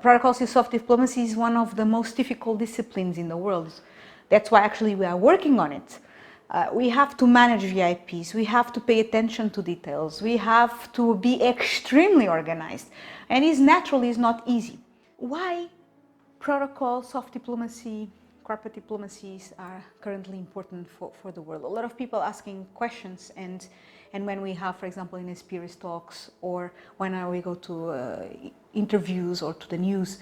Protocol soft diplomacy is one of the most difficult disciplines in the world. That's why actually we are working on it. We have to manage VIPs, we have to pay attention to details, we have to be extremely organized, and it's naturally is not easy. Why protocol, soft diplomacy, corporate diplomacies are currently important for the world? A lot of people asking questions, and when we have, for example, Ines Pires talks, or when we go to interviews or to the news,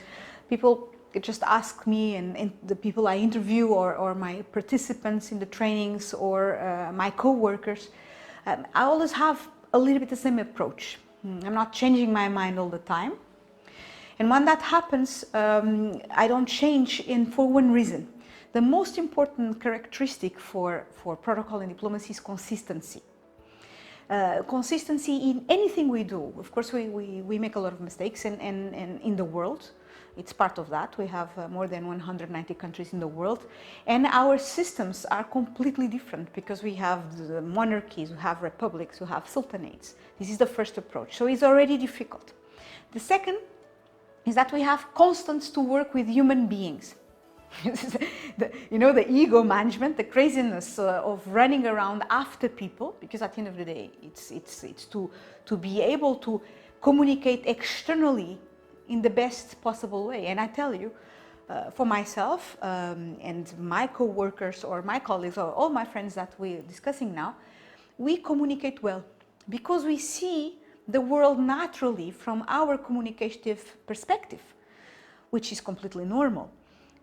people just ask me, and the people I interview, or my participants in the trainings, or my co-workers, I always have a little bit the same approach. I'm not changing my mind all the time. And when that happens, I don't change for one reason. The most important characteristic for protocol and diplomacy is consistency. Consistency in anything we do. Of course, we make a lot of mistakes, and in the world, it's part of that. We have more than 190 countries in the world, and our systems are completely different because we have the monarchies, we have republics, we have sultanates. This is the first approach, so it's already difficult. The second is that we have constants to work with human beings. The ego management, the craziness of running around after people, because at the end of the day, it's to be able to communicate externally in the best possible way. And I tell you, for myself and my co-workers or my colleagues or all my friends that we're discussing now, we communicate well because we see the world naturally from our communicative perspective, which is completely normal.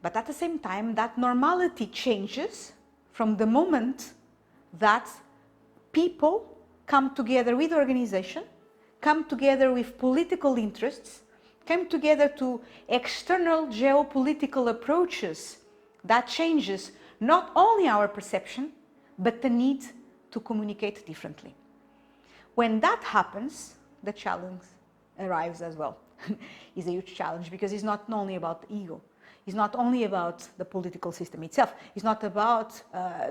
But at the same time, that normality changes from the moment that people come together with organization, come together with political interests, come together to external geopolitical approaches. That changes not only our perception, but the need to communicate differently. When that happens, the challenge arrives as well. It's a huge challenge because it's not only about ego. It's not only about the political system itself. It's not about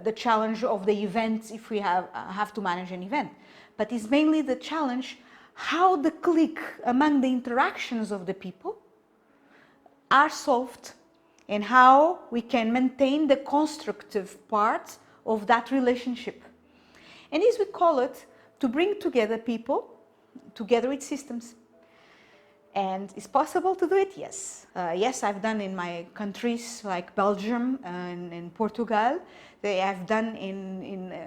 the challenge of the event if we have to manage an event. But it's mainly the challenge how the click among the interactions of the people are solved and how we can maintain the constructive part of that relationship. And as we call it, to bring together people, together with systems. And it's possible to do it, yes. Yes, I've done in my countries like Belgium and Portugal. I've done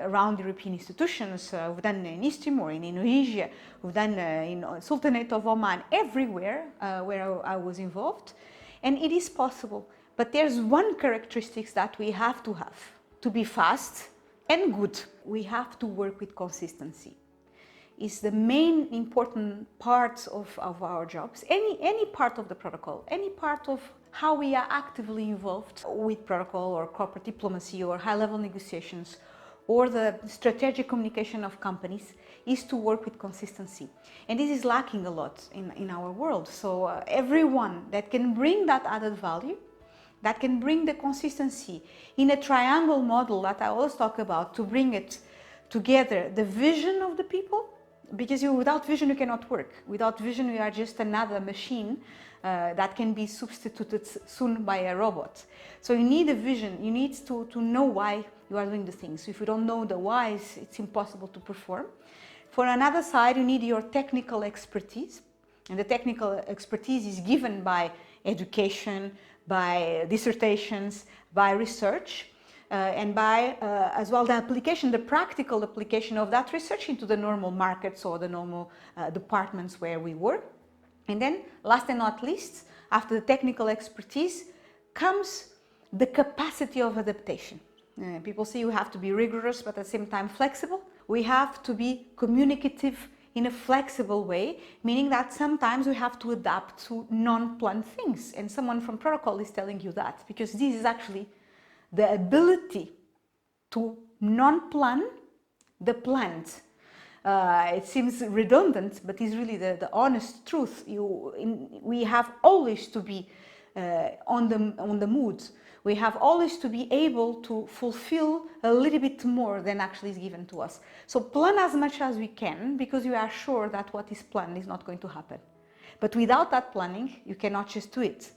around European institutions. We've done in East Timor, in Indonesia. We've done in Sultanate of Oman, everywhere where I was involved. And it is possible. But there's one characteristic that we have to be fast and good. We have to work with consistency. Is the main important part of our jobs. Any part of the protocol, any part of how we are actively involved with protocol or corporate diplomacy or high-level negotiations or the strategic communication of companies is to work with consistency. And this is lacking a lot in our world. So everyone that can bring that added value, that can bring the consistency in a triangle model that I always talk about, to bring it together, the vision of the people, because without vision you cannot work. Without vision you are just another machine that can be substituted soon by a robot. So you need a vision, you need to know why you are doing the things. If you don't know the whys, it's impossible to perform. For another side, you need your technical expertise, and the technical expertise is given by education, by dissertations, by research. And by as well the practical application of that research into the normal markets or the normal departments where we work. And then, last and not least, after the technical expertise comes the capacity of adaptation. People say you have to be rigorous but at the same time flexible. We have to be communicative in a flexible way, meaning that sometimes we have to adapt to non-planned things. And someone from protocol is telling you that, because this is actually the ability to non-plan the planned. It seems redundant, but it's really the honest truth. We have always to be on the mood. We have always to be able to fulfill a little bit more than actually is given to us. So plan as much as we can, because we are sure that what is planned is not going to happen. But without that planning, you cannot just do it.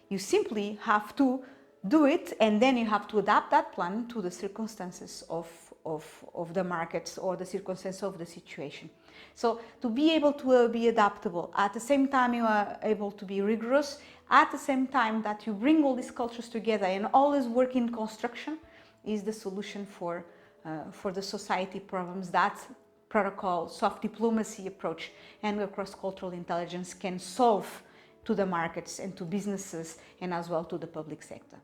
You simply have to do it, and then you have to adapt that plan to the circumstances of the markets or the circumstances of the situation. So to be able to be adaptable, at the same time you are able to be rigorous, at the same time that you bring all these cultures together and always work in construction, is the solution for the society problems that protocol, soft diplomacy approach and cross-cultural intelligence can solve to the markets and to businesses and as well to the public sector.